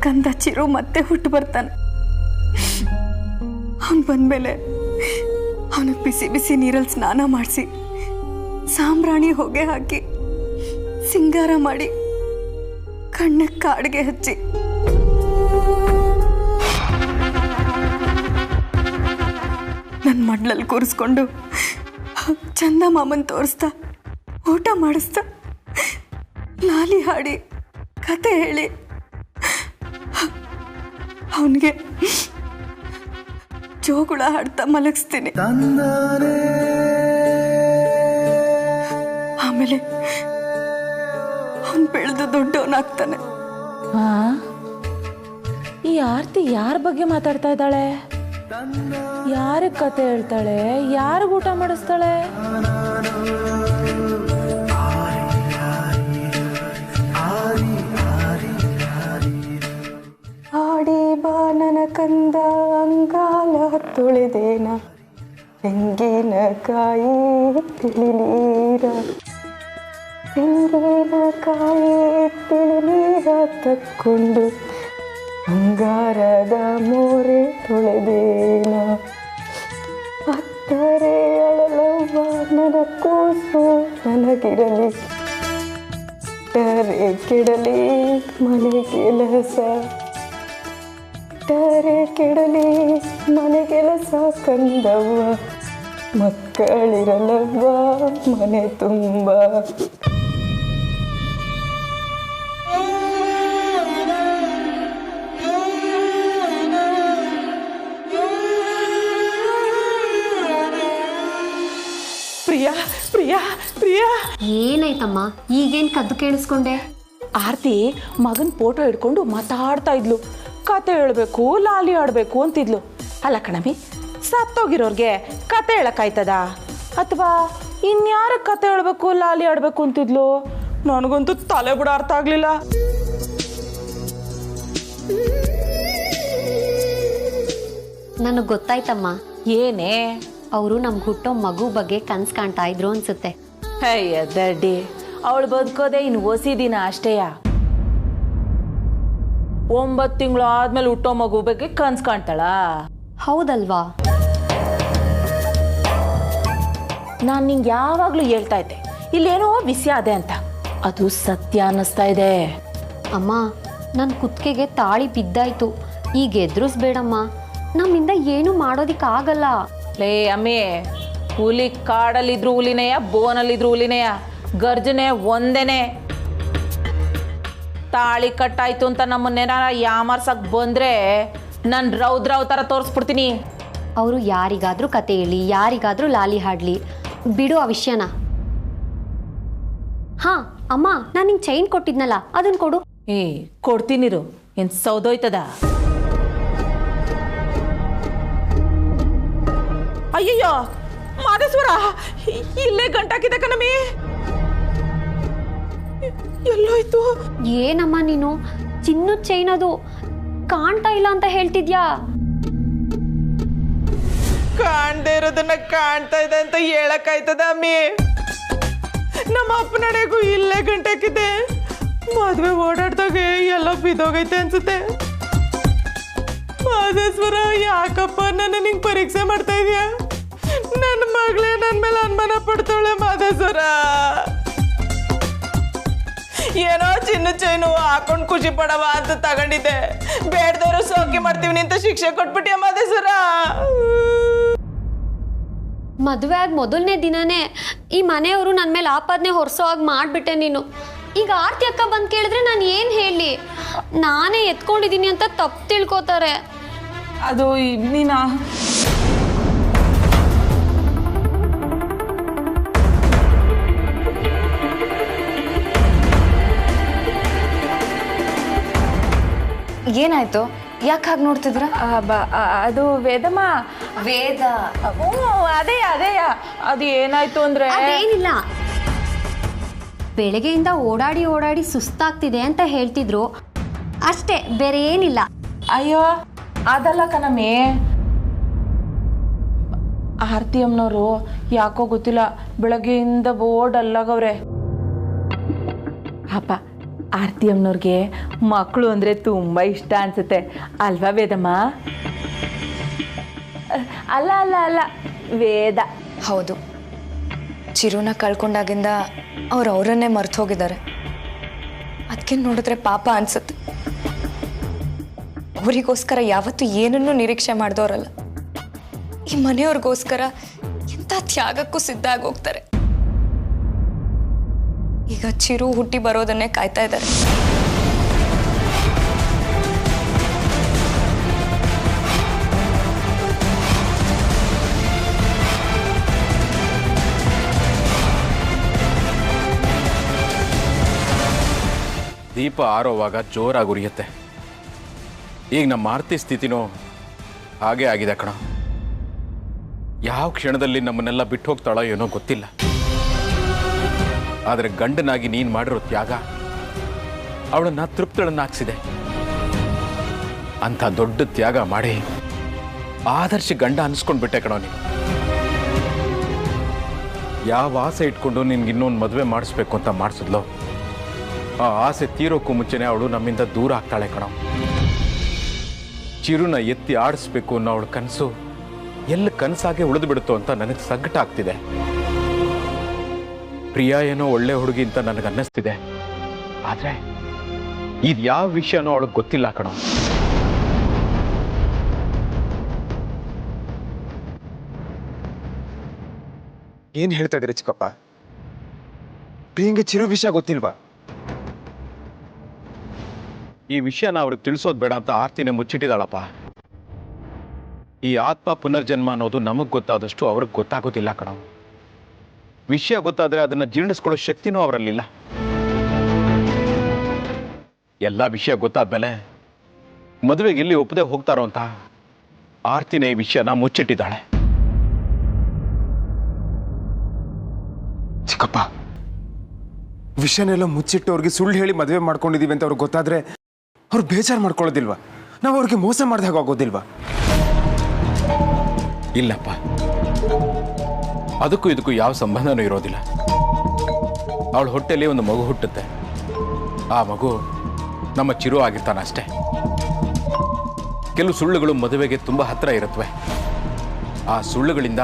ಕಂದ ಚಿರು ಮತ್ತೆ ಹುಟ್ಟು ಬರ್ತಾನೆ. ಅವನು ಬಂದ್ಮೇಲೆ ಅವನಿಗೆ ಬಿಸಿ ಬಿಸಿ ನೀರಲ್ಲಿ ಸ್ನಾನ ಮಾಡಿಸಿ ಸಾಂಬ್ರಾಣಿ ಹೊಗೆ ಹಾಕಿ ಸಿಂಗಾರ ಮಾಡಿ ಕಣ್ಣಕ್ಕೆ ಕಾಡಿಗೆ ಹಚ್ಚಿ ನನ್ನ ಮಡ್ಲಲ್ಲಿ ಕೂರಿಸ್ಕೊಂಡು ಚಂದ ಮಾಮನ್ ತೋರಿಸ್ತಾ ಊಟ ಮಾಡಿಸ್ತಾ ಲಾಲಿ ಹಾಡಿ ಕತೆ ಹೇಳಿ ಅವನಿಗೆ ಜೋಗುಳ ಹಾಡ್ತಾ ಮಲಗಿಸ್ತೀನಿ. ಆಮೇಲೆ ಅವನು ಬೆಳೆದು ದೊಡ್ಡವನಾಗ್ತಾನೆ. ಈ ಆರ್ತಿ ಯಾರ ಬಗ್ಗೆ ಮಾತಾಡ್ತಾ ಇದ್ದಾಳೆ? ಯಾರಿಗೆ ಕತೆ ಹೇಳ್ತಾಳೆ? ಯಾರಿಗೆ ಊಟ ಮಾಡಿಸ್ತಾಳೆ? ಆಡಿ ಬಾ ನನ್ನ ಕಂದ ಅಂಗಾಲ ತುಳಿದೇನ ತೆಂಗಿನಕಾಯಿ ತಿಳಿನೀರ ತೆಂಗಿನಕಾಯಿ ತಿಳಿನೀರ ತಕ್ಕೊಂಡು ಬಂಗಾರದ ಮೋರೆ ತೊಳೆದೇನ ಅತ್ತರೆ ಅಳಲವ್ವ ನನ್ನ ಕೂಸು ನನಗಿರಲಿ ಟರೆ ಕೆಡಲಿ ಮನೆ ಕೆಲಸ ಟರೆ ಕೆಡಲಿ ಮನೆ ಕೆಲಸ ಕಂದವ್ವ ಮಕ್ಕಳಿರಲವ್ವ ಮನೆ ತುಂಬ. ಪ್ರಿಯಾ ಪ್ರಿಯಾ ಪ್ರಿಯಾ, ಏನಾಯ್ತಮ್ಮ? ಈಗೇನು ಕದ್ದು ಕೇಳಿಸ್ಕೊಂಡೆ? ಆರ್ತಿ ಮಗನ ಫೋಟೋ ಹಿಡ್ಕೊಂಡು ಮಾತಾಡ್ತಾ ಇದ್ಲು. ಕತೆ ಹೇಳ್ಬೇಕು, ಲಾಲಿ ಆಡ್ಬೇಕು ಅಂತಿದ್ಲು. ಅಲ್ಲ ಕಣಮಿ, ಸತ್ತೋಗಿರೋರ್ಗೆ ಕತೆ ಹೇಳಕ್ಕಾಯ್ತದ? ಅಥವಾ ಇನ್ಯಾರ ಕತೆ ಹೇಳ್ಬೇಕು, ಲಾಲಿ ಆಡ್ಬೇಕು ಅಂತಿದ್ಲು? ನನಗಂತೂ ತಲೆ ಬಿಡ ಅರ್ಥ ಆಗ್ಲಿಲ್ಲ. ನನಗೆ ಗೊತ್ತಾಯ್ತಮ್ಮ. ಏನೇ? ಅವರು ನಮ್ಗೆ ಹುಟ್ಟೋ ಮಗು ಬಗ್ಗೆ ಕನ್ಸು ಕಾಣ್ತಾ ಇದ್ರು ಅನ್ಸುತ್ತೆ. ಅಯ್ಯ ದಡ್ಡಿ, ಅವಳು ಬದುಕೋದೆ ಇನ್ನು ಒಸಿ ದಿನ ಅಷ್ಟೇಯ. 9 ತಿಂಗಳು ಆದ್ಮೇಲೆ ಹುಟ್ಟೋ ಮಗು ಬಗ್ಗೆ ಕನ್ಸು ಕಾಣ್ತಾಳ? ಹೌದಲ್ವಾ? ನಾನು ನಿಂಗೆ ಯಾವಾಗಲೂ ಹೇಳ್ತಾ ಇದ್ದೆ ಇಲ್ಲೇನೋ ವಿಷಯ ಅದೆ ಅಂತ. ಅದು ಸತ್ಯ ಅನ್ನಿಸ್ತಾ ಇದೆ. ಅಮ್ಮ, ನನ್ನ ಕುತ್ತಿಗೆಗೆ ತಾಳಿ ಬಿದ್ದಾಯ್ತು. ಈಗ ಎದುರಿಸ್ಬೇಡಮ್ಮ, ನಮ್ಮಿಂದ ಏನು ಮಾಡೋದಿಕ್ಕಾಗಲ್ಲ. ಲೇ ಅಮ್ಮಿ, ಹುಲಿ ಕಾಡಲ್ಲಿದ್ರು ಹುಲಿನೆಯ, ಬೋನಲ್ಲಿದ್ರು ಹುಲಿನೆಯ, ಗರ್ಜನೆ ಒಂದೇನೆ. ತಾಳಿ ಕಟ್ಟಾಯ್ತು ಅಂತ ನಮ್ಮನ್ನೇನಾರ ಯಾಮಾರ್ಸಕ್ ಬಂದ್ರೆ ನಾನು ರೌದ್ರಾವ್ ಥರ ತೋರಿಸ್ಬಿಡ್ತೀನಿ. ಅವರು ಯಾರಿಗಾದ್ರೂ ಕತೆ ಹೇಳಿ, ಯಾರಿಗಾದ್ರೂ ಲಾಲಿ ಹಾಡ್ಲಿ, ಬಿಡು ಆ ವಿಷಯನ. ಹಾ ಅಮ್ಮ, ನಾನು ನಿಂಗೆ ಚೈನ್ ಕೊಟ್ಟಿದ್ನಲ್ಲ, ಅದನ್ನ ಕೊಡು. ಕೊಡ್ತೀನಿರು. ಏನು ಸೌದೋಯ್ತದ? ಅಯ್ಯಯ್ಯೋ ಮಾದೇಶ್ವರ, ಇಲ್ಲೇ ಗಂಟಾಕಿದೆ ಕಣಮಿ. ಎಲ್ಲೋಯ್ತು? ಏನಮ್ಮ ನೀನು, ಚಿನ್ನದ ಚೈನ್ ಅದು ಕಾಣ್ತಾ ಇಲ್ಲ ಅಂತ ಹೇಳ್ತಿದ್ಯಾ? ಕಾಣ್ದೇ ಇರೋದನ್ನ ಕಾಣ್ತಾ ಇದೆ ಅಂತ ಹೇಳಕ್ಕಾಯ್ತದ ಅಮ್ಮಿ? ನಮ್ಮ ಅಪ್ಪನಡೆಗೂ ಇಲ್ಲೇ ಗಂಟಾಕಿದೆ. ಮದ್ವೆ ಓಡಾಡ್ದಾಗ ಎಲ್ಲ ಬಿದ್ದೋಗೈತೆ ಅನ್ಸುತ್ತೆ. ಮಾದೇಶ್ವರ, ಯಾಕಪ್ಪ ನನ್ನ ನಿಂಗೆ ಪರೀಕ್ಷೆ ಮಾಡ್ತಾ ಇದೀಯಾ? ನನ್ನ ಮಗಳೇ ನನ್ನ ಮೇಲೆ ಅನುಮಾನ ಪಡ್ತಾಳೆ ಮಾದೇಶ್ವರ. ಏನೋ ಚಿನ್ನ ಚೈನು ಹಾಕೊಂಡು ಖುಷಿ ಪಡವ ಅಂತ ತಗೊಂಡಿದ್ದೆ. ಬೇಡದವರು ಸೋಕಿ ಮಾಡ್ತೀವಿ ಅಂತ ಶಿಕ್ಷೆ ಕೊಟ್ಬಿಟ್ಟಿಯ ಮಾದೇಶ್ವರ. ಮದುವೆ ಆಗಿ ಮೊದಲನೇ ದಿನನೇ ಈ ಮನೆಯವರು ನನ್ನ ಮೇಲೆ ಆಪಾದನೆ ಹೊರಿಸೋ ಹಾಗೆ ಮಾಡಿಬಿಟ್ಟೆ ನೀನು. ಈಗ ಆರ್ತಿ ಅಕ್ಕ ಬಂದು ಕೇಳಿದ್ರೆ ನಾನು ಏನು ಹೇಳಿ? ನಾನೇ ಎತ್ಕೊಂಡಿದ್ದೀನಿ ಅಂತ ತಪ್ಪು ತಿಳ್ಕೊತಾರೆ. ಅದು ನೀನಾ? ಏನಾಯ್ತು? ಯಾಕೆ ಹಾಗೆ ನೋಡ್ತಿದ್ರ? ಅದು ವೇದಮ್ಮ. ವೇದ? ಅದೇ ಅದು ಏನಾಯ್ತು ಅಂದ್ರೆ, ಅದೇನಿಲ್ಲ, ಬೆಳಗ್ಗೆಯಿಂದ ಓಡಾಡಿ ಓಡಾಡಿ ಸುಸ್ತಾಗ್ತಿದೆ ಅಂತ ಹೇಳ್ತಿದ್ರು ಅಷ್ಟೇ, ಬೇರೆ ಏನಿಲ್ಲ. ಅಯ್ಯೋ ಅದಲ್ಲ ಕಣಮ್ಮಿ, ಆರ್ತಿ ಅಮ್ಮನವರು ಯಾಕೋ ಗೊತ್ತಿಲ್ಲ ಬೆಳಗ್ಗೆಯಿಂದ ಬೋರ್ಡ್ ಅಲ್ಲಾಗವ್ರೆ. ಅಪ್ಪ ಆರತಿ ಅಮ್ಮನವ್ರಿಗೆ ಮಕ್ಕಳು ಅಂದರೆ ತುಂಬ ಇಷ್ಟ ಅನ್ಸುತ್ತೆ ಅಲ್ವಾ ವೇದಮ್ಮ? ಅಲ್ಲ ಅಲ್ಲ ಅಲ್ಲ ವೇದ. ಹೌದು, ಚಿರುನ ಕಳ್ಕೊಂಡಾಗಿಂದ ಅವರನ್ನೇ ಮರ್ತು ಹೋಗಿದ್ದಾರೆ. ಅದಕ್ಕೆ ನೋಡಿದ್ರೆ ಪಾಪ ಅನ್ಸುತ್ತೆ. ಅವರಿಗೋಸ್ಕರ ಯಾವತ್ತೂ ಏನನ್ನೂ ನಿರೀಕ್ಷೆ ಮಾಡಿದವರಲ್ಲ. ಈ ಮನೆಯವ್ರಿಗೋಸ್ಕರ ಎಂಥ ತ್ಯಾಗಕ್ಕೂ ಸಿದ್ಧ ಆಗೋಗ್ತಾರೆ. ಈಗ ಚಿರು ಹುಟ್ಟಿ ಬರೋದನ್ನೇ ಕಾಯ್ತಾ ಇದ್ದಾರೆ. ದೀಪ ಆರೋವಾಗ ಜೋರಾಗಿ ಉರಿಯುತ್ತೆ. ಈಗ ನಮ್ಮ ಆರ್ತಿ ಸ್ಥಿತಿನೂ ಹಾಗೇ ಆಗಿದೆ ಕಣ. ಯಾವ ಕ್ಷಣದಲ್ಲಿ ನಮ್ಮನ್ನೆಲ್ಲ ಬಿಟ್ಟು ಹೋಗ್ತಾಳೋ ಏನೋ ಗೊತ್ತಿಲ್ಲ. ಆದರೆ ಗಂಡನಾಗಿ ನೀನು ಮಾಡಿರೋ ತ್ಯಾಗ ಅವಳನ್ನ ತೃಪ್ತಳನ್ನಾಗಿಸಿದೆ. ಅಂಥ ದೊಡ್ಡ ತ್ಯಾಗ ಮಾಡಿ ಆದರ್ಶ ಗಂಡ ಅನ್ಸ್ಕೊಂಡ್ಬಿಟ್ಟೆ ಕಣೋ ನೀನು. ಯಾವ ಆಸೆ ಇಟ್ಕೊಂಡು ನಿನ್ಗೆ ಇನ್ನೊಂದು ಮದುವೆ ಮಾಡಿಸ್ಬೇಕು ಅಂತ ಮಾಡಿಸಿದ್ಲೋ ಆ ಆಸೆ ತೀರೋಕ್ಕೂ ಮುಂಚೆನೆ ಅವಳು ನಮ್ಮಿಂದ ದೂರ ಆಗ್ತಾಳೆ ಕಣೋ. ಚಿರುನ ಎತ್ತಿ ಆಡಿಸ್ಬೇಕು ಅನ್ನೋ ಅವಳ ಕನಸು ಎಲ್ಲ ಕನಸಾಗೆ ಉಳಿದು ಬಿಡುತ್ತೋ ಅಂತ ನನಗೆ ಸಂಕಟ ಆಗ್ತಿದೆ. ಪ್ರಿಯಾ ಏನೋ ಒಳ್ಳೆ ಹುಡುಗಿ ಅಂತ ನನಗೆ ಅನ್ನಿಸ್ತಿದೆ. ಆದ್ರೆ ಇದು ಯಾವ ವಿಷಯನೋ ಅವಳಿಗೆ ಗೊತ್ತಿಲ್ಲ ಕಣೋ. ಏನ್ ಹೇಳ್ತಾ ಇದ್ದೀರಿ ಚಿಕ್ಕಪ್ಪ? ಪ್ರಿಯಂಗೆ ಚಿರು ವಿಷಯ ಗೊತ್ತಿಲ್ವಾ? ಈ ವಿಷಯನ ಅವ್ರಿಗೆ ತಿಳಿಸೋದು ಬೇಡ ಅಂತ ಆರ್ತಿನೇ ಮುಚ್ಚಿಟ್ಟಿದ್ದಾಳಪ್ಪ. ಈ ಆತ್ಮ ಪುನರ್ಜನ್ಮ ಅನ್ನೋದು ನಮಗೆ ಗೊತ್ತಾದಷ್ಟು ಅವ್ರಿಗೆ ಗೊತ್ತಾಗೋದಿಲ್ಲ ಕಣ. ವಿಷಯ ಗೊತ್ತಾದ್ರೆ ಅದನ್ನ ಜೀರ್ಣಿಸ್ಕೊಳ್ಳೋ ಶಕ್ತಿನೂ ಅವರಲ್ಲಿಲ್ಲ. ಎಲ್ಲ ವಿಷಯ ಗೊತ್ತಾದ್ಮೇಲೆ ಮದುವೆಗೆ ಎಲ್ಲಿ ಒಪ್ಪದೆ ಹೋಗ್ತಾರೋ ಅಂತ ಆರ್ತಿನೇ ಈ ವಿಷಯನ ಮುಚ್ಚಿಟ್ಟಿದ್ದಾಳೆ. ಚಿಕ್ಕಪ್ಪ, ವಿಷಯನೆಲ್ಲ ಮುಚ್ಚಿಟ್ಟು ಅವ್ರಿಗೆ ಸುಳ್ಳು ಹೇಳಿ ಮದುವೆ ಮಾಡ್ಕೊಂಡಿದೀವಿ ಅಂತ ಅವ್ರಿಗೆ ಗೊತ್ತಾದ್ರೆ ಅವ್ರು ಬೇಜಾರು ಮಾಡ್ಕೊಳ್ಳೋದಿಲ್ವಾ? ನಾವು ಅವ್ರಿಗೆ ಮೋಸ ಮಾಡಿದಾಗ ಆಗೋದಿಲ್ವಾ? ಇಲ್ಲಪ್ಪ, ಅದಕ್ಕೂ ಇದಕ್ಕೂ ಯಾವ ಸಂಬಂಧನೂ ಇರೋದಿಲ್ಲ. ಅವಳ ಹೊಟ್ಟೆಯಲ್ಲಿ ಒಂದು ಮಗು ಹುಟ್ಟುತ್ತೆ. ಆ ಮಗು ನಮ್ಮ ಚಿರು ಆಗಿರ್ತಾನೆ ಅಷ್ಟೇ. ಕೆಲವು ಸುಳ್ಳುಗಳು ಮದುವೆಗೆ ತುಂಬ ಹತ್ತಿರ ಇರುತ್ತವೆ. ಆ ಸುಳ್ಳುಗಳಿಂದ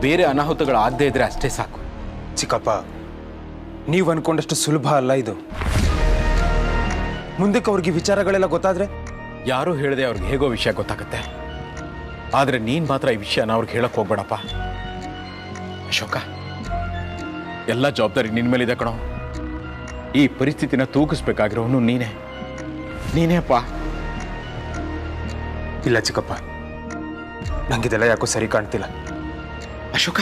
ಬೇರೆ ಅನಾಹುತಗಳು ಆಗದೇ ಇದ್ರೆ ಅಷ್ಟೇ ಸಾಕು. ಚಿಕ್ಕಪ್ಪ, ನೀವು ಅನ್ಕೊಂಡಷ್ಟು ಸುಲಭ ಅಲ್ಲ ಇದು. ಮುಂದಕ್ಕೆ ಅವ್ರಿಗೆ ವಿಚಾರಗಳೆಲ್ಲ ಗೊತ್ತಾದ್ರೆ ಯಾರೂ ಹೇಳದೆ ಅವ್ರಿಗೆ ಹೇಗೋ ವಿಷಯ ಗೊತ್ತಾಗುತ್ತೆ. ಆದರೆ ನೀನು ಮಾತ್ರ ಈ ವಿಷಯನ ಅವ್ರಿಗೆ ಹೇಳಕ್ ಹೋಗ್ಬೇಡಪ್ಪ. ಅಶೋಕ, ಎಲ್ಲ ಜವಾಬ್ದಾರಿ ನಿನ್ನ ಮೇಲಿದೆ ಕಣೋ. ಈ ಪರಿಸ್ಥಿತಿನ ತೂಗಿಸ್ಬೇಕಾಗಿರೋನು ನೀನೇ ಅಪ್ಪ. ಇಲ್ಲ ಚಿಕ್ಕಪ್ಪ, ನಂಗಿದೆಲ್ಲ ಯಾಕೋ ಸರಿ ಕಾಣ್ತಿಲ್ಲ. ಅಶೋಕ,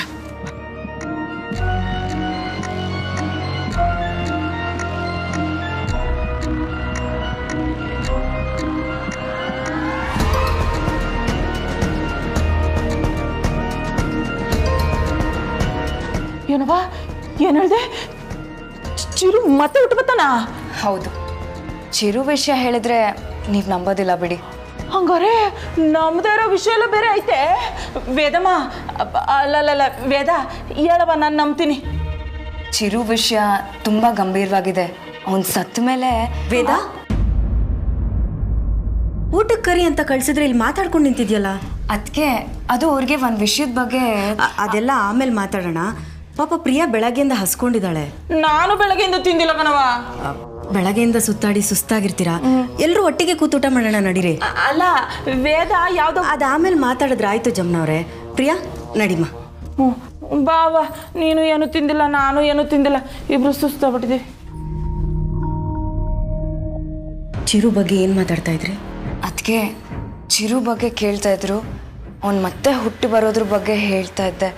ಏನವ್ವ, ಏನ್ ಹೇಳ್ದೆ? ಚಿರು ಮತ್ತೆ ಹುಟ್ಟುಬತ್ತಾನ? ಹೌದು, ಚಿರು ವಿಷಯ ಹೇಳಿದ್ರೆ ನೀವು ನಂಬೋದಿಲ್ಲ ಬಿಡಿ. ಹಂಗಾರೆ ನಮ್ದೇ ಇರೋ ವಿಷಯ ಎಲ್ಲ ಬೇರೆ ಐತೆ. ವೇದಮ್ಮ, ಅಲ್ಲಲ್ಲ ವೇದ, ಹೇಳವ, ನಾನು ನಂಬ್ತೀನಿ. ಚಿರು ವಿಷಯ ತುಂಬಾ ಗಂಭೀರವಾಗಿದೆ. ಅವನ್ ಸತ್ತ ಮೇಲೆ ವೇದ, ಊಟಕ್ಕೆ ಕರಿ ಅಂತ ಕಳ್ಸಿದ್ರೆ ಇಲ್ಲಿ ಮಾತಾಡ್ಕೊಂಡು ನಿಂತಿದ್ಯಲ್ಲ. ಅದಕ್ಕೆ ಅದು ಅವ್ರಿಗೆ ಒಂದು ವಿಷಯದ ಬಗ್ಗೆ ಅದೆಲ್ಲ ಆಮೇಲೆ ಮಾತಾಡೋಣ. ಪಾಪ ಪ್ರಿಯಾ ಬೆಳಗ್ಗೆಯಿಂದ ಹಸ್ಕೊಂಡಿದ್ದಾಳೆ. ನಾನು ಬೆಳಗ್ಗೆಯಿಂದ ತಿಂದಿಲ್ಲ ಕಣವ. ಬೆಳಗ್ಗೆಯಿಂದ ಸುತ್ತಾಡಿ ಸುಸ್ತಾಗಿರ್ತೀರಾ, ಎಲ್ಲರೂ ಒಟ್ಟಿಗೆ ಕೂತೂಟ ಮಾಡೋಣ ನಡೀರಿ. ಅಲ್ಲ ವೇದ, ಯಾವ್ದೋ ಅದು ಆಮೇಲೆ ಮಾತಾಡಿದ್ರೆ ಆಯ್ತು ಜಮ್ನವ್ರೆ. ಪ್ರಿಯಾ ನಡಿಮ್ಮ. ಬಾವ, ನೀನು ಏನು ತಿಂದಿಲ್ಲ, ನಾನು ಏನು ತಿಂದಿಲ್ಲ, ಇಬ್ರು ಸುಸ್ತಾಗ್ಬಿಟ್ಟಿದ್ದೀವಿ. ಚಿರು ಬಗ್ಗೆ ಏನ್ ಮಾತಾಡ್ತಾ ಇದ್ರಿ? ಅದಕ್ಕೆ ಚಿರು ಬಗ್ಗೆ ಕೇಳ್ತಾ ಇದ್ರು. ಅವ್ನು ಮತ್ತೆ ಹುಟ್ಟಿ ಬರೋದ್ರ ಬಗ್ಗೆ ಹೇಳ್ತಾ ಇದ್ದೆ.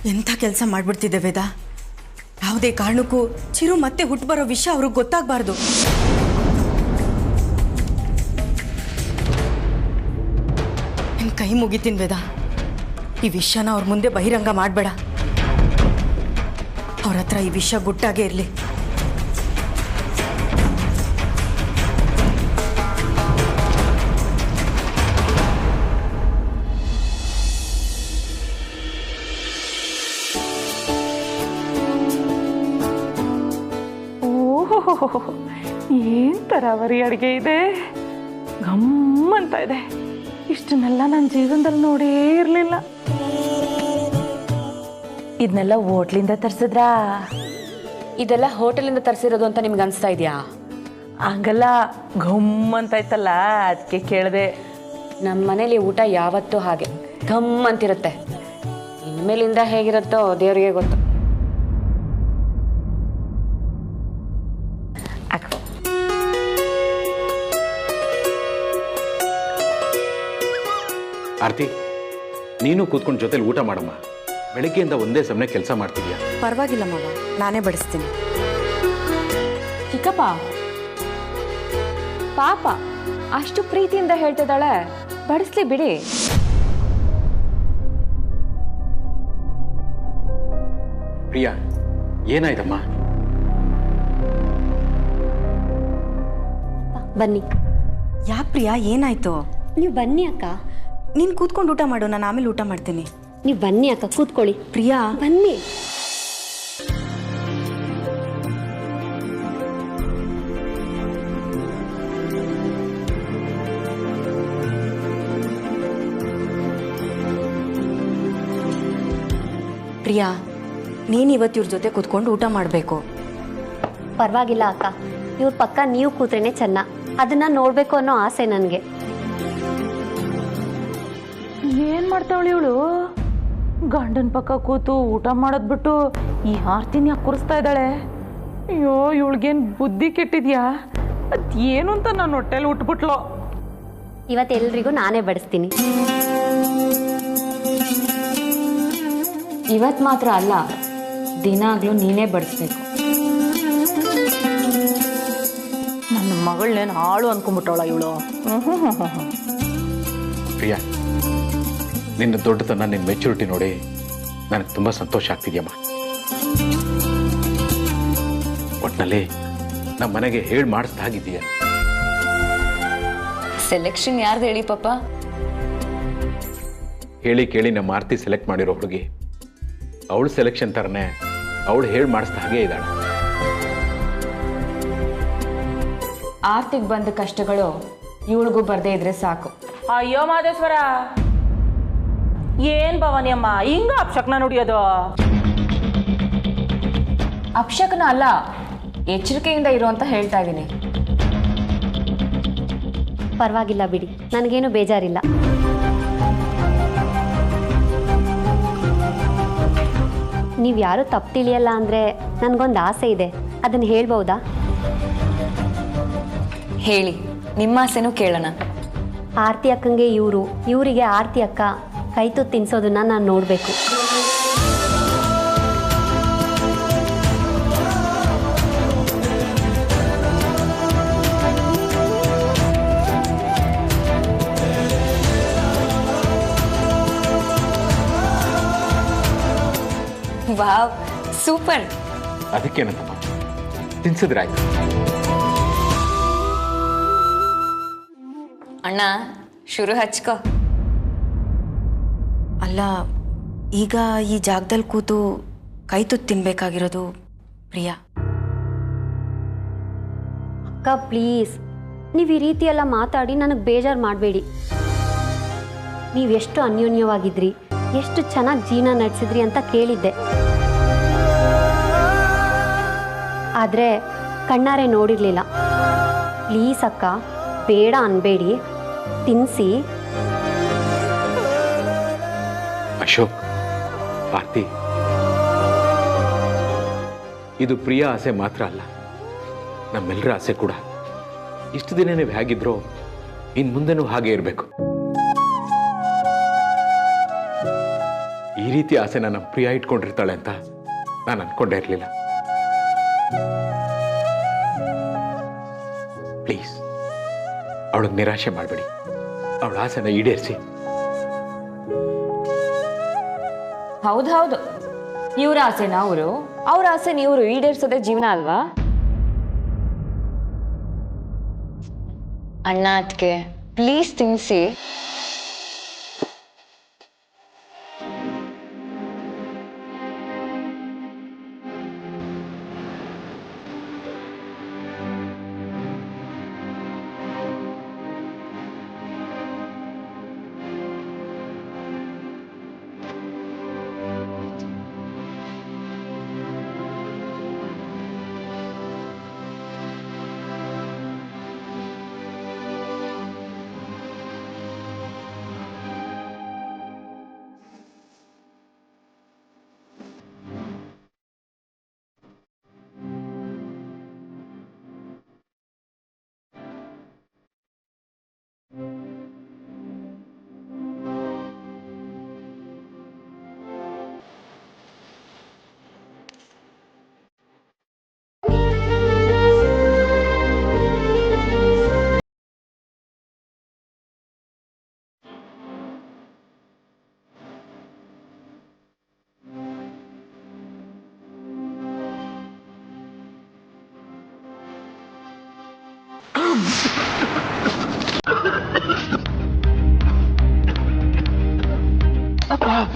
ಎಂಥ ಕೆಲಸ ಮಾಡ್ಬಿಡ್ತಿದ್ದೆ ವೇದ. ಯಾವುದೇ ಕಾರಣಕ್ಕೂ ಚಿರು ಮತ್ತೆ ಹುಟ್ಟು ಬರೋ ವಿಷಯ ಅವ್ರಿಗೆ ಗೊತ್ತಾಗಬಾರ್ದು. ನಿನ್ ಕೈ ಮುಗಿತೀನಿ ವೇದ, ಈ ವಿಷಯನ ಅವ್ರ ಮುಂದೆ ಬಹಿರಂಗ ಮಾಡಬೇಡ. ಅವ್ರ ಹತ್ರ ಈ ವಿಷಯ ಗುಟ್ಟಾಗೇ ಇರಲಿ. ಏನು ತರಾವರಿ ಅಡುಗೆ ಇದೆ, ಘಮ್ ಅಂತ ಇದೆ. ಇಷ್ಟನ್ನೆಲ್ಲ ನನ್ನ ಜೀವನದಲ್ಲಿ ನೋಡೇ ಇರಲಿಲ್ಲ. ಇದನ್ನೆಲ್ಲ ಹೋಟ್ಲಿಂದ ತರಿಸಿದ್ರಾ? ಇದೆಲ್ಲ ಹೋಟೆಲಿಂದ ತರಿಸಿರೋದು ಅಂತ ನಿಮ್ಗೆ ಅನಿಸ್ತಾ ಇದೆಯಾ? ಹಂಗಲ್ಲ, ಘಮ್ ಅಂತ ಆಯ್ತಲ್ಲ, ಅದಕ್ಕೆ ಕೇಳಿದೆ. ನಮ್ಮ ಮನೇಲಿ ಊಟ ಯಾವತ್ತೂ ಹಾಗೆ ಘಮ್ ಅಂತಿರುತ್ತೆ. ಇನ್ಮೇಲಿಂದ ಹೇಗಿರುತ್ತೋ ದೇವರಿಗೆ ಗೊತ್ತು. ಆರ್ತಿ, ನೀನು ಕೂತ್ಕೊಂಡು ಜೊತೆಲಿ ಊಟ ಮಾಡಮ್ಮ. ಬೆಳಗ್ಗೆಯಿಂದ ಒಂದೇ ಸಮನೆ ಕೆಲಸ ಮಾಡ್ತಿದ್ಯಾ? ಪರವಾಗಿಲ್ಲ ಮಾವ, ನಾನೇ ಬಡಿಸ್ತೀನಿ. ಚಿಕ್ಕಪ್ಪ ಪಾಪ ಅಷ್ಟು ಪ್ರೀತಿಯಿಂದ ಹೇಳ್ತಿದ್ದಾಳೆ, ಬಡಿಸ್ಲಿ ಬಿಡಿ. ಪ್ರಿಯಾ, ಏನಾಯ್ತಮ್ಮ? ಬನ್ನಿ. ಯಾಕೆ ಪ್ರಿಯಾ, ಏನಾಯ್ತು? ನೀವು ಬನ್ನಿ ಅಕ್ಕ. ನೀನು ಕೂತ್ಕೊಂಡು ಊಟ ಮಾಡು, ನಾನು ಆಮೇಲೆ ಊಟ ಮಾಡ್ತೀನಿ. ನೀವು ಬನ್ನಿ ಅಕ್ಕ, ಕೂತ್ಕೊಳ್ಳಿ. ಪ್ರಿಯಾ ಬನ್ನಿ. ಪ್ರಿಯಾ, ನೀನು ಇವತ್ತು ಇವ್ರ ಜೊತೆ ಕೂತ್ಕೊಂಡು ಊಟ ಮಾಡಬೇಕು. ಪರವಾಗಿಲ್ಲ ಅಕ್ಕ, ಇವ್ರ ಪಕ್ಕ ನೀವು ಕೂತ್ರೇನೆ ಚೆನ್ನ. ಅದನ್ನ ನೋಡ್ಬೇಕು ಅನ್ನೋ ಆಸೆ ನನಗೆ. ಏನು ಮಾಡ್ತಾವಳಿ ಇವಳು? ಗಂಡನ ಪಕ್ಕ ಕೂತು ಊಟ ಮಾಡೋದು ಬಿಟ್ಟು ಈ ಆರ್ತಿನ ಯಾಕೆ ಕೂರಿಸ್ತಾ ಇದ್ದಾಳೆ? ಅಯ್ಯೋ, ಇವಳಿಗೇನು ಬುದ್ಧಿ ಕೆಟ್ಟಿದ್ಯಾ? ಅದೇನು ಅಂತ ನಾನು ಹೊಟ್ಟೆಲಿ ಉಟ್ಬಿಟ್ಲು. ಇವತ್ತು ಎಲ್ರಿಗೂ ನಾನೇ ಬಡಿಸ್ತೀನಿ. ಇವತ್ತು ಮಾತ್ರ ಅಲ್ಲ, ದಿನಾಗ್ಲೂ ನೀನೇ ಬಡಿಸ್ಬೇಕು. ನನ್ನ ಮಗಳನ್ನೇನು ಹಾಳು ಅನ್ಕೊಂಡ್ಬಿಟ್ಟವಳ ಇವಳು. ಪ್ರಿಯಾ, ನಿನ್ನ ದೊಡ್ಡತನ, ನಿನ್ನ ಮೆಚುರಿಟಿ ನೋಡಿ ನನಗೆ ತುಂಬ ಸಂತೋಷ ಆಗ್ತಿದ್ಯಮ್ಮ. ಒಟ್ಟಿನಲ್ಲಿ ನಮ್ಮ ಮನೆಗೆ ಹೇಳಿ ಮಾಡಿಸ್ದಾಗಿದೆಯಾ? ಸೆಲೆಕ್ಷನ್ ಯಾರ್ದು ಹೇಳಿ ಪಾಪ? ಹೇಳಿ ಕೇಳಿ ನಮ್ಮ ಆರ್ತಿ ಸೆಲೆಕ್ಟ್ ಮಾಡಿರೋ ಹುಡುಗಿ ಅವಳು ಸೆಲೆಕ್ಷನ್ ಥರನೇ ಅವಳು ಹೇಳಿ ಮಾಡಿಸ್ದ ಹಾಗೆ ಇದ್ದಾಳೆ. ಆರ್ತಿಗೆ ಬಂದ ಕಷ್ಟಗಳು ಇವಳಿಗೂ ಬರ್ದೇ ಇದ್ರೆ ಸಾಕು. ಅಯ್ಯೋ ಮಾದೇಶ್ವರ, ಏನ್ ಭವಾನಿ ಅಮ್ಮ ಹಿಂಗ ಅಪ್ಶಕ್ನ ನುಡಿಯೋದು? ಅಪ್ಶಕನ ಅಲ್ಲ, ಎಚ್ಚರಿಕೆಯಿಂದ ಇರು ಅಂತ ಹೇಳ್ತಾ ಇದ್ದೀನಿ. ಪರವಾಗಿಲ್ಲ ಬಿಡಿ, ನನಗೇನು ಬೇಜಾರಿಲ್ಲ. ನೀವು ಯಾರೂ ತಪ್ಪು ತಿಳಿಯಲ್ಲ ಅಂದರೆ ನನಗೊಂದು ಆಸೆ ಇದೆ, ಅದನ್ನು ಹೇಳ್ಬೋದಾ? ಹೇಳಿ, ನಿಮ್ಮ ಆಸೆನೂ ಕೇಳೋಣ. ಆರತಿ ಅಕ್ಕಂಗೆ ಇವರಿಗೆ ಆರತಿ ಅಕ್ಕ ಕೈ ತುತ್ತು ತಿನ್ಸೋದನ್ನ ನಾನು ನೋಡಬೇಕು. Wow, super. ಅದಕ್ಕೇನಂತಮ್ಮ, ತಿನ್ಸಿದ್ರಾಯ್ತು. ಅಣ್ಣ, ಶುರು ಹಚ್ಕೋ. ಅಲ್ಲ, ಈಗ ಈ ಜಾಗದಲ್ಲಿ ಕೂತು ಕೈ ತುತ್ತು ತಿನ್ಬೇಕಾಗಿರೋದು ಪ್ರಿಯಾ. ಅಕ್ಕ ಪ್ಲೀಸ್, ನೀವು ಈ ರೀತಿ ಎಲ್ಲ ಮಾತಾಡಿ ನನಗೆ ಬೇಜಾರು ಮಾಡಬೇಡಿ. ನೀವೆಷ್ಟು ಅನ್ಯೋನ್ಯವಾಗಿದ್ರಿ, ಎಷ್ಟು ಚೆನ್ನಾಗಿ ಜೀವನ ನಡೆಸಿದ್ರಿ ಅಂತ ಕೇಳಿದ್ದೆ. ಆದರೆ ಕಣ್ಣಾರೆ ನೋಡಿರಲಿಲ್ಲ. ಪ್ಲೀಸ್ ಅಕ್ಕ, ಬೇಡ ಅನ್ಬೇಡಿ, ತಿನ್ನಿಸಿ. ಅಶೋಕ್, ಆರ್ತಿ, ಇದು ಪ್ರಿಯ ಆಸೆ ಮಾತ್ರ ಅಲ್ಲ, ನಮ್ಮೆಲ್ಲರ ಆಸೆ ಕೂಡ. ಇಷ್ಟು ದಿನ ನೀವು ಹೇಗಿದ್ರೋ ಇನ್ನು ಮುಂದೆನೂ ಹಾಗೆ ಇರಬೇಕು. ಈ ರೀತಿ ಆಸೆನ ನಮ್ಮ ಪ್ರಿಯ ಇಟ್ಕೊಂಡಿರ್ತಾಳೆ ಅಂತ ನಾನು ಅನ್ಕೊಂಡೇ ಇರಲಿಲ್ಲ. ಪ್ಲೀಸ್, ಅವಳಿಗೆ ನಿರಾಶೆ ಮಾಡಬೇಡಿ, ಅವಳ ಆಸೆನ ಈಡೇರಿಸಿ. ಹೌದು, ಇವ್ರ ಆಸೆನ ಅವರು, ಅವ್ರ ಆಸೆ ನೀವು ಈಡೇರಿಸೋದೇ ಜೀವನ ಅಲ್ವಾ? ಅಣ್ಣ, ಅದಕ್ಕೆ ಪ್ಲೀಸ್ ತಿನ್ನಿಸಿ.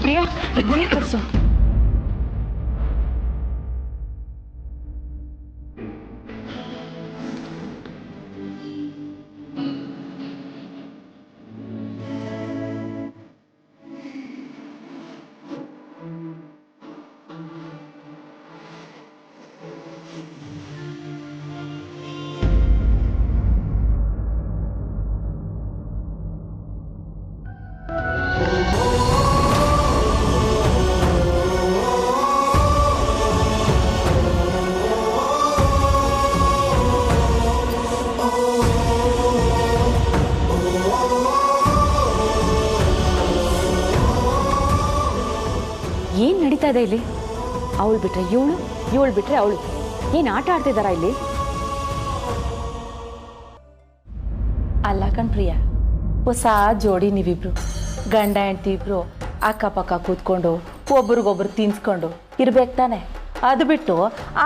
ಪ್ರಿಯಾ ಗುಳಿ ಕಟ್ಸು. ಏನು ನಡೀತಾ ಇದೆ ಇಲ್ಲಿ? ಅವಳು ಬಿಟ್ರೆ ಇವಳು ಬಿಟ್ರೆ ಅವಳು, ಏನು ಆಟ ಆಡ್ತಿದ್ದಾರಾ ಇಲ್ಲಿ? ಅಲ್ಲ ಕಣ್ ಪ್ರಿಯಾ, ಹೊಸ ಜೋಡಿ ನೀವಿಬ್ರು ಗಂಡ ಹೆಂಡ್ತಿ ಇಬ್ರು ಅಕ್ಕಪಕ್ಕ ಕೂತ್ಕೊಂಡು ಒಬ್ರಿಗೊಬ್ರು ತಿನ್ಸ್ಕೊಂಡು ಇರ್ಬೇಕು ತಾನೆ. ಅದು ಬಿಟ್ಟು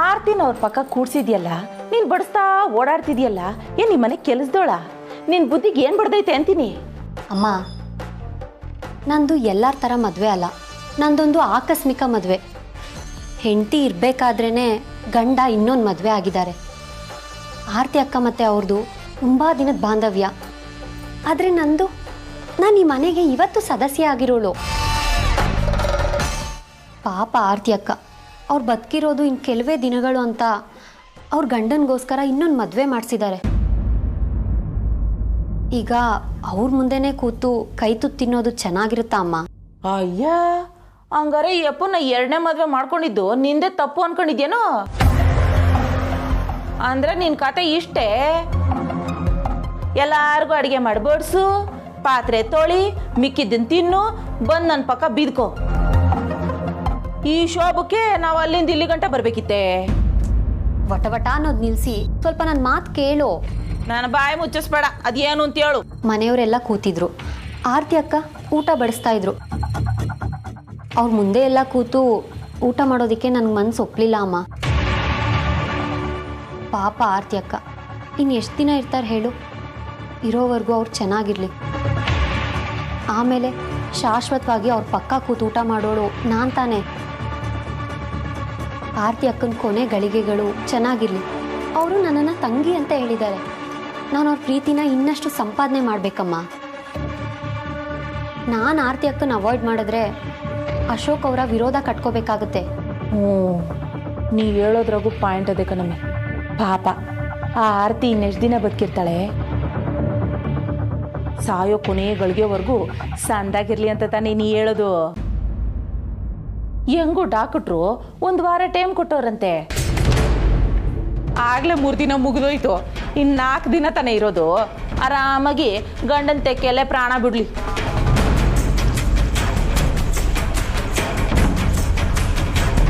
ಆರ್ತಿನ ಅವ್ರ ಪಕ್ಕ ಕೂಡ್ಸಿದ್ಯಲ್ಲ, ನೀನು ಬಡಿಸ್ತಾ ಓಡಾಡ್ತಿದ್ಯಲ್ಲ, ಏನು ನಿಮ್ಮ ಮನೆ ಕೆಲಸದೋಳ? ನಿನ್ನ ಬುದ್ಧಿಗೆ ಏನು ಬಡ್ದೈತೆ ಅಂತೀನಿ. ಅಮ್ಮ, ನಂದು ಎಲ್ಲರ ಥರ ಮದುವೆ ಅಲ್ಲ, ನಂದೊಂದು ಆಕಸ್ಮಿಕ ಮದುವೆ. ಹೆಂಡತಿ ಇರಬೇಕಾದ್ರೇ ಗಂಡ ಇನ್ನೊಂದು ಮದುವೆ ಆಗಿದ್ದಾರೆ. ಆರತಿ ಅಕ್ಕ ಮತ್ತು ಅವ್ರದ್ದು ತುಂಬ ದಿನದ ಬಾಂಧವ್ಯ. ಆದರೆ ನಾನು ಈ ಮನೆಗೆ ಇವತ್ತು ಸದಸ್ಯ ಆಗಿರೋಳು. ಪಾಪ ಆರತಿ ಅಕ್ಕ, ಅವ್ರು ಬದುಕಿರೋದು ಇನ್ನು ಕೆಲವೇ ದಿನಗಳು ಅಂತ ಅವ್ರ ಗಂಡನಿಗೋಸ್ಕರ ಇನ್ನೊಂದು ಮದುವೆ ಮಾಡಿಸಿದ್ದಾರೆ. ಈಗ ಅವ್ರ ಮುಂದೆನೇ ಕೂತು ಕೈ ತುತ್ತು ತಿನ್ನೋದು ಚೆನ್ನಾಗಿರುತ್ತಾ ಅಮ್ಮ? ಅಯ್ಯ, ಹಂಗಾರೆ ಈ ಅಪ್ಪನ 2ನೇ ಮದುವೆ ಮಾಡ್ಕೊಂಡಿದ್ದು ನಿಂದೆ ತಪ್ಪು ಅನ್ಕೊಂಡಿದ್ಯೇನೋ? ಅಂದ್ರೆ ನಿನ್ನ ಕತೆ ಇಷ್ಟೇ? ಎಲ್ಲಾರ್ಗೂ ಅಡುಗೆ ಮಾಡಿ ಬಡಿಸು, ಪಾತ್ರೆ ತೊಳಿ, ಮಿಕ್ಕಿದ್ದನ್ನು ತಿನ್ನು, ಬಂದು ನನ್ನ ಪಕ್ಕ ಬಿದ್ಕೋ. ಈ ಶೋಭಕ್ಕೆ ನಾವು ಅಲ್ಲಿಂದ ಇಲ್ಲಿ ಗಂಟ ಬರ್ಬೇಕಿತ್ತೆ. ವಟ ಅನ್ನೋದು ನಿಲ್ಲಿಸಿ ಸ್ವಲ್ಪ ನನ್ನ ಮಾತು ಕೇಳು. ನಾನು ಬಾಯಿ ಮುಚ್ಚಿಸ್ಬೇಡ, ಅದೇನು ಅಂತ ಹೇಳು. ಮನೆಯವರೆಲ್ಲ ಕೂತಿದ್ರು. ಆರತಿ ಅಕ್ಕ ಊಟ ಬಡಿಸ್ತಾ ಇದ್ರು. ಅವ್ರ ಮುಂದೆ ಎಲ್ಲ ಕೂತು ಊಟ ಮಾಡೋದಕ್ಕೆ ನನಗೆ ಮನಸ್ಸು ಒಪ್ಪಲಿಲ್ಲ ಅಮ್ಮ. ಪಾಪ ಆರತಿ ಅಕ್ಕ ಇನ್ನು ಎಷ್ಟು ದಿನ ಇರ್ತಾರೆ ಹೇಳು? ಇರೋವರೆಗೂ ಅವ್ರು ಚೆನ್ನಾಗಿರ್ಲಿ. ಆಮೇಲೆ ಶಾಶ್ವತವಾಗಿ ಅವ್ರ ಪಕ್ಕ ಕೂತು ಊಟ ಮಾಡೋಳು ನಾನು ತಾನೆ. ಆರತಿ ಅಕ್ಕನ ಕೊನೆ ಗಳಿಗೆಗಳು ಚೆನ್ನಾಗಿರ್ಲಿ. ಅವರು ನನ್ನನ್ನು ತಂಗಿ ಅಂತ ಹೇಳಿದ್ದಾರೆ. ನಾನು ಅವ್ರ ಪ್ರೀತಿನ ಇನ್ನಷ್ಟು ಸಂಪಾದನೆ ಮಾಡಬೇಕಮ್ಮ. ನಾನು ಆರತಿ ಅಕ್ಕನ ಅವಾಯ್ಡ್ ಮಾಡಿದ್ರೆ ಅಶೋಕ್ ಅವರ ವಿರೋಧ ಕಟ್ಕೋಬೇಕಾಗುತ್ತೆ. ನೀ ಹೇಳೋದ್ರಾಗೂ ಪಾಯಿಂಟ್ ಅದೇ ಕಣಮ್ಮೆ. ಪಾಪ ಆ ಆರತಿ ಇನ್ನೆಷ್ಟು ದಿನ ಬದುಕಿರ್ತಾಳೆ? ಸಾಯೋ ಕೊನೆ ಗಳಿಗೆವರೆಗೂ ಸಂದಾಗಿರ್ಲಿ ಅಂತ ತಾನೇ ನೀ ಹೇಳೋದು. ಹೆಂಗೂ ಡಾಕ್ಟ್ರು 1 ವಾರ ಟೈಮ್ ಕೊಟ್ಟವ್ರಂತೆ. ಆಗ್ಲೇ 3 ದಿನ ಮುಗಿದೋಯ್ತು, ಇನ್ನು 4 ದಿನ ತಾನೇ ಇರೋದು. ಆರಾಮಾಗಿ ಗಂಡನ ತೆಕ್ಕೆಯಲ್ಲೇ ಪ್ರಾಣ ಬಿಡ್ಲಿ.